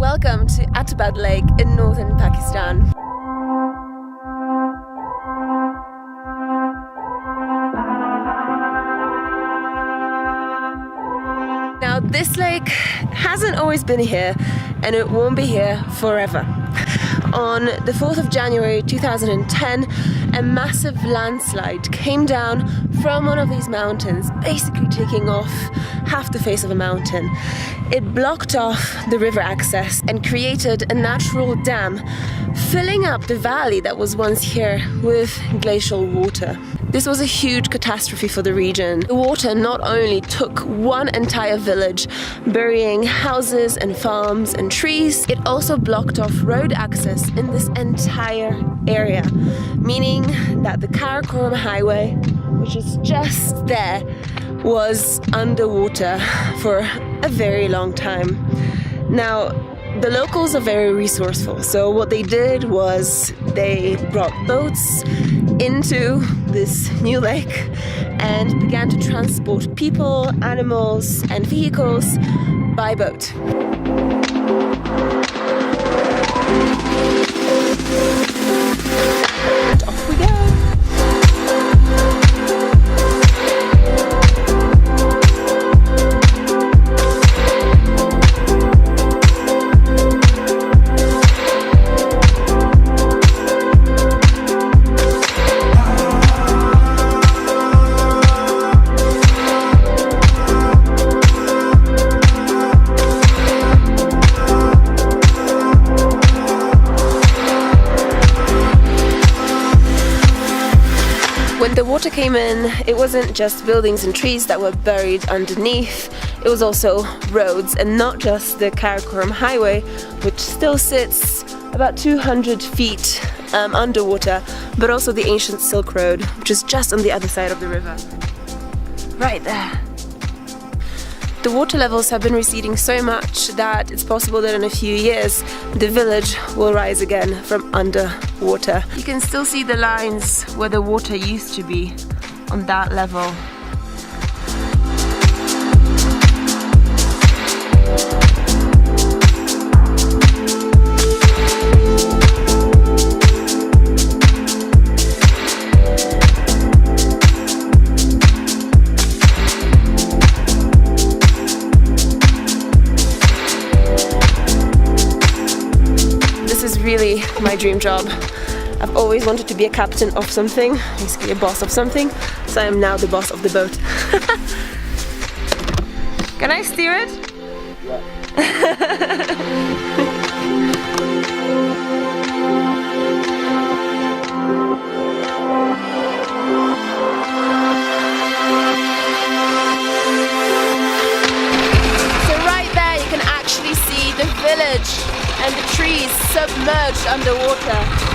Welcome to Attabad Lake in northern Pakistan. Now this lake hasn't always been here and it won't be here forever. On the 4th of January 2010, a massive landslide came down from one of these mountains, basically taking off half the face of a mountain. It blocked off the river access and created a natural dam, filling up the valley that was once here with glacial water. This was a huge catastrophe for the region. The water not only took one entire village, burying houses and farms and trees, it also blocked off road access in this entire area, meaning that the Karakoram highway, which is just there, was underwater for a very long time. Now, the locals are very resourceful, so what they did was they brought boats into this new lake and began to transport people, animals and vehicles by boat. And off we go! When the water came in, it wasn't just buildings and trees that were buried underneath, it was also roads, and not just the Karakoram highway, which still sits about 200 feet underwater, but also the ancient Silk Road, which is just on the other side of the river. Right there. The water levels have been receding so much that it's possible that in a few years the village will rise again from underwater. You can still see the lines where the water used to be on that level. This is really my dream job. I've always wanted to be a captain of something, basically a boss of something, so I am now the boss of the boat. Can I steer it? Yeah. So right there you can actually see the village and the trees submerged underwater.